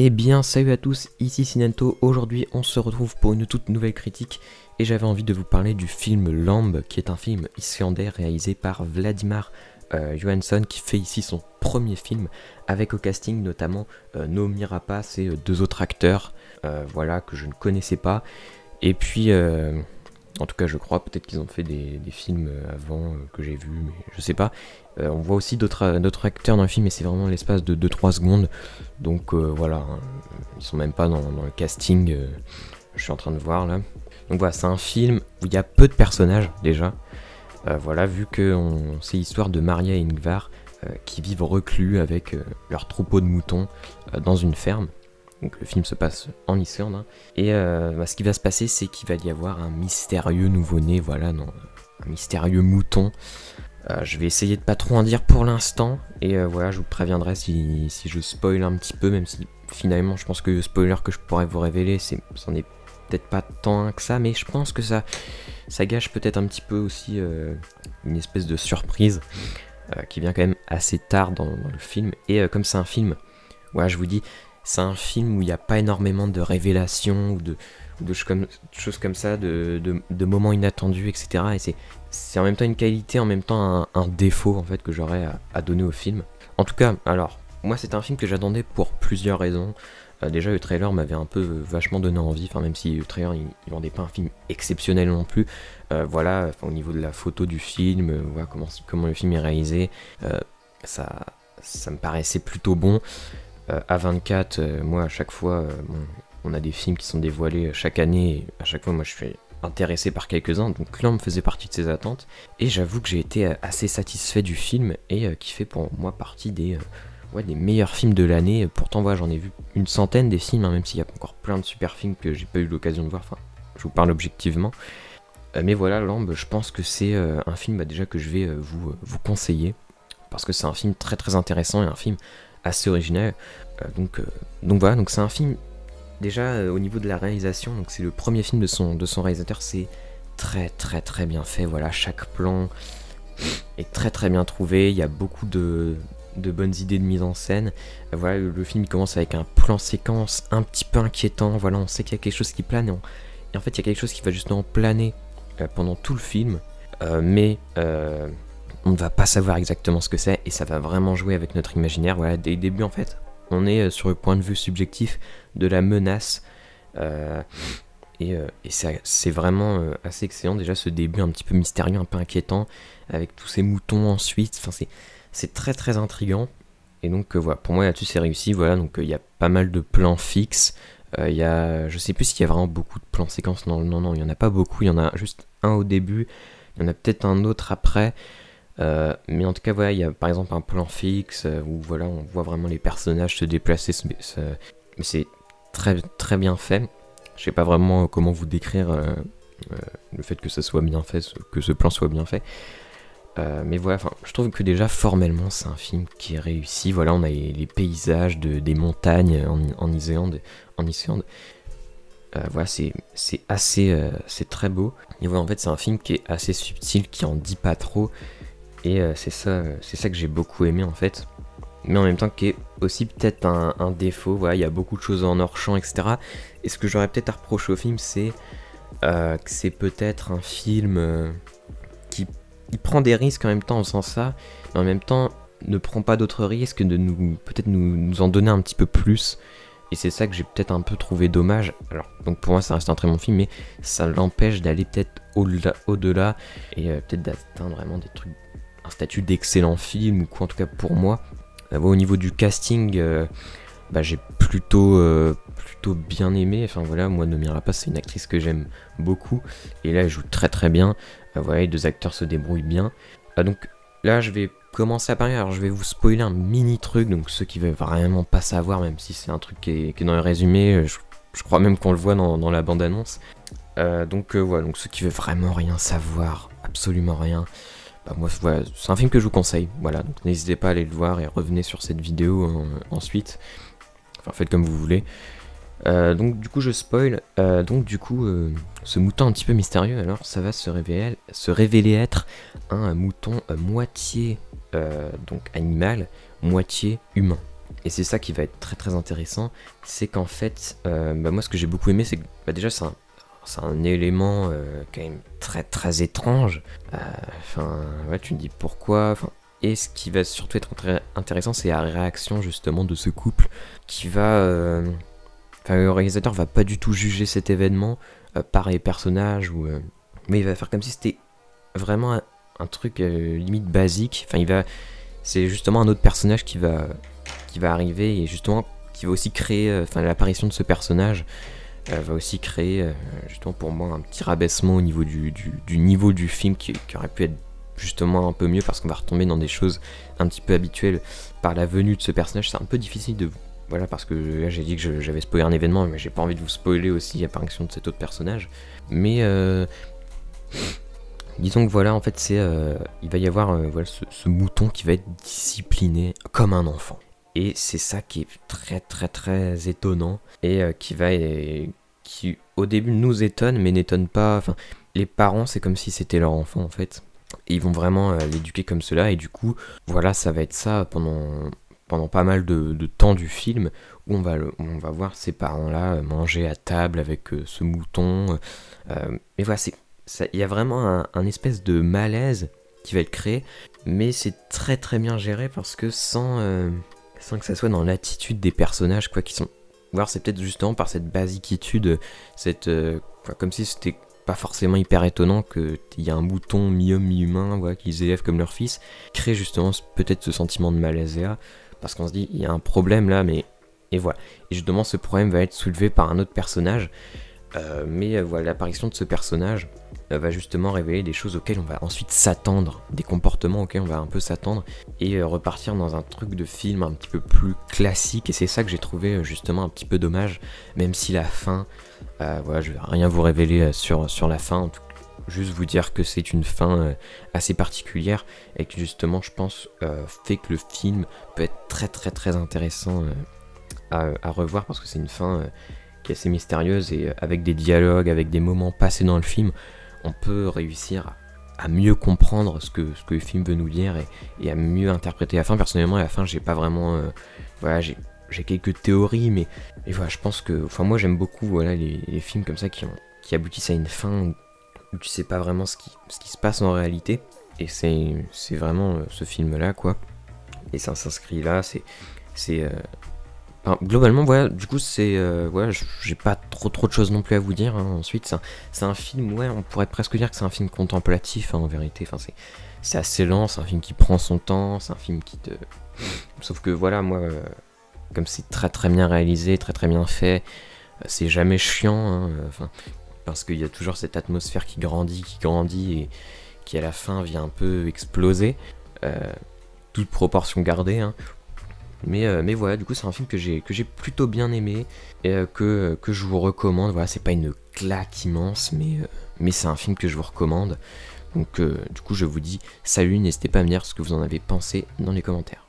Eh bien salut à tous, ici Sinento. Aujourd'hui on se retrouve pour une toute nouvelle critique et j'avais envie de vous parler du film Lamb, qui est un film islandais réalisé par Vladimir Johansson, qui fait ici son premier film, avec au casting notamment Noomi Rapace et deux autres acteurs voilà, que je ne connaissais pas. Et puis en tout cas je crois, peut-être qu'ils ont fait des films avant que j'ai vu, mais je sais pas. On voit aussi d'autres acteurs dans le film, et c'est vraiment l'espace de 2-3 secondes. Donc voilà, hein, ils sont même pas dans le casting, je suis en train de voir là. Donc voilà, c'est un film où il y a peu de personnages déjà. Voilà, vu que c'est l'histoire de Maria et Ingvar qui vivent reclus avec leur troupeau de moutons dans une ferme. Donc le film se passe en Islande, hein. Et ce qui va se passer, c'est qu'il va y avoir un mystérieux nouveau-né, voilà, non, un mystérieux mouton. Je vais essayer de pas trop en dire pour l'instant, et voilà, je vous préviendrai si je spoil un petit peu, même si finalement je pense que le spoiler que je pourrais vous révéler, c'en est peut-être pas tant que ça, mais je pense que ça gâche peut-être un petit peu aussi une espèce de surprise qui vient quand même assez tard dans le film. Et comme c'est un film, voilà, je vous dis, c'est un film où il n'y a pas énormément de révélations ou de choses comme ça, de moments inattendus, etc. Et c'est en même temps une qualité, en même temps un défaut en fait que j'aurais à donner au film. En tout cas, alors, moi c'est un film que j'attendais pour plusieurs raisons. Déjà le trailer m'avait un peu vachement donné envie, enfin même si le trailer il vendait pas un film exceptionnel non plus. Voilà, au niveau de la photo du film, voilà comment le film est réalisé, ça me paraissait plutôt bon. A24, moi à chaque fois, on a des films qui sont dévoilés chaque année, et à chaque fois moi je suis intéressé par quelques-uns, donc là on me faisait partie de ses attentes, et j'avoue que j'ai été assez satisfait du film, et qui fait pour moi partie des meilleurs films de l'année. Pourtant voilà, j'en ai vu une centaine des films, hein, même s'il y a encore plein de super films que j'ai pas eu l'occasion de voir, enfin je vous parle objectivement. Mais voilà, Lamb, je pense que c'est un film déjà que je vais vous conseiller, parce que c'est un film très très intéressant et un film assez original. Donc voilà, donc c'est un film déjà au niveau de la réalisation, donc c'est le premier film de son réalisateur, c'est très très très bien fait, voilà, chaque plan est très très bien trouvé, il y a beaucoup de bonnes idées de mise en scène. Voilà, le film il commence avec un plan séquence un petit peu inquiétant, voilà, on sait qu'il y a quelque chose qui plane, et en fait il y a quelque chose qui va justement planer pendant tout le film, mais on ne va pas savoir exactement ce que c'est, et ça va vraiment jouer avec notre imaginaire. Voilà, dès le début en fait, on est sur le point de vue subjectif de la menace, et c'est vraiment assez excellent. Déjà ce début un petit peu mystérieux, un peu inquiétant, avec tous ces moutons ensuite, enfin c'est très très intriguant. Et donc voilà, pour moi là-dessus c'est réussi. Voilà, donc il y a pas mal de plans fixes. Je sais plus s'il y a vraiment beaucoup de plans séquences. Non, il y en a pas beaucoup. Il y en a juste un au début. Il y en a peut-être un autre après. Mais en tout cas voilà, il y a par exemple un plan fixe où voilà, on voit vraiment les personnages se déplacer, mais c'est très très bien fait. Je sais pas vraiment comment vous décrire le fait que ça soit bien fait, que ce plan soit bien fait. Mais voilà, je trouve que déjà formellement c'est un film qui est réussi. Voilà, on a les paysages des montagnes en Islande. Voilà, c'est assez, c'est très beau. Et voilà, en fait c'est un film qui est assez subtil, qui en dit pas trop. Et c'est ça que j'ai beaucoup aimé en fait. Mais en même temps qui est aussi peut-être un défaut. Voilà, il y a beaucoup de choses en hors-champ, etc. Et ce que j'aurais peut-être à reprocher au film, c'est que c'est peut-être un film qui prend des risques en même temps en faisant ça, mais en même temps ne prend pas d'autres risques, de peut-être nous en donner un petit peu plus. Et c'est ça que j'ai peut-être un peu trouvé dommage. Alors, donc pour moi ça reste un très bon film, mais ça l'empêche d'aller peut-être au-delà, et peut-être d'atteindre vraiment des trucs, un statut d'excellent film, ou quoi, en tout cas pour moi. Au niveau du casting, j'ai plutôt bien aimé. Enfin voilà, moi Noomi Rapace c'est une actrice que j'aime beaucoup, et là elle joue très très bien. Voilà, les deux acteurs se débrouillent bien. Donc là je vais commencer à parler, alors je vais vous spoiler un mini truc, donc ceux qui veulent vraiment pas savoir, même si c'est un truc qui est dans le résumé, je crois même qu'on le voit dans la bande-annonce. Donc voilà, donc ceux qui veulent vraiment rien savoir, absolument rien, moi voilà, c'est un film que je vous conseille. Voilà, donc n'hésitez pas à aller le voir et revenez sur cette vidéo ensuite. Enfin faites comme vous voulez. Donc du coup je spoil. Donc du coup ce mouton un petit peu mystérieux, alors ça va se révéler être un mouton moitié donc animal, moitié humain. Et c'est ça qui va être très très intéressant, c'est qu'en fait, moi ce que j'ai beaucoup aimé, c'est que déjà c'est un élément quand même très très étrange. Enfin, ouais, tu te dis pourquoi. Et ce qui va surtout être très intéressant, c'est la réaction justement de ce couple qui va. Le réalisateur va pas du tout juger cet événement par les personnages, mais il va faire comme si c'était vraiment un truc limite basique. C'est justement un autre personnage qui va arriver et justement qui va aussi créer. L'apparition de ce personnage va aussi créer justement pour moi un petit rabaissement au niveau du niveau du film qui aurait pu être justement un peu mieux parce qu'on va retomber dans des choses un petit peu habituelles par la venue de ce personnage. C'est un peu difficile de... Voilà, parce que là j'ai dit que j'avais spoilé un événement, mais j'ai pas envie de vous spoiler aussi l'apparition de cet autre personnage. Mais disons que voilà, en fait il va y avoir ce mouton qui va être discipliné comme un enfant. Et c'est ça qui est très très très étonnant et qui au début nous étonne mais n'étonne pas. Enfin, les parents c'est comme si c'était leur enfant en fait. Et ils vont vraiment l'éduquer comme cela et du coup voilà ça va être ça pendant pas mal de temps du film où on va voir ces parents là manger à table avec ce mouton. Mais voilà il y a vraiment un espèce de malaise qui va être créé mais c'est très très bien géré parce que sans que ça soit dans l'attitude des personnages qui sont... Ou alors c'est peut-être justement par cette basiquitude, comme si c'était pas forcément hyper étonnant qu'il y a un mouton mi-homme mi-humain qu'ils élèvent comme leur fils, crée justement peut-être ce sentiment de malaise là, parce qu'on se dit il y a un problème là, mais... Et voilà. Et justement ce problème va être soulevé par un autre personnage, mais voilà, l'apparition de ce personnage va justement révéler des choses auxquelles on va ensuite s'attendre, des comportements auxquels on va un peu s'attendre, et repartir dans un truc de film un petit peu plus classique, et c'est ça que j'ai trouvé justement un petit peu dommage, même si la fin, voilà, je vais rien vous révéler sur la fin, en tout cas, juste vous dire que c'est une fin assez particulière, et que justement je pense fait que le film peut être très très très intéressant à revoir, parce que c'est une fin... qui est assez mystérieuse et avec des dialogues, avec des moments passés dans le film, on peut réussir à mieux comprendre ce que le film veut nous dire et à mieux interpréter la fin. Personnellement, à la fin, j'ai pas vraiment... voilà, j'ai quelques théories, mais voilà, je pense que... Enfin, moi, j'aime beaucoup voilà, les films comme ça qui aboutissent à une fin où tu sais pas vraiment ce qui se passe en réalité. Et c'est vraiment ce film-là, quoi. Et ça s'inscrit là, Enfin, globalement, voilà, du coup, voilà, j'ai pas trop de choses non plus à vous dire. Ensuite, c'est un film, ouais, on pourrait presque dire que c'est un film contemplatif, en vérité. Enfin, c'est assez lent, c'est un film qui prend son temps, c'est un film qui te... Sauf que, voilà, moi, comme c'est très très bien réalisé, très très bien fait, c'est jamais chiant, parce qu'il y a toujours cette atmosphère qui grandit, et qui à la fin vient un peu exploser, toute proportion gardée, Mais voilà, du coup c'est un film que j'ai plutôt bien aimé et que je vous recommande. Voilà, c'est pas une claque immense, mais c'est un film que je vous recommande. Donc du coup je vous dis salut, n'hésitez pas à me dire ce que vous en avez pensé dans les commentaires.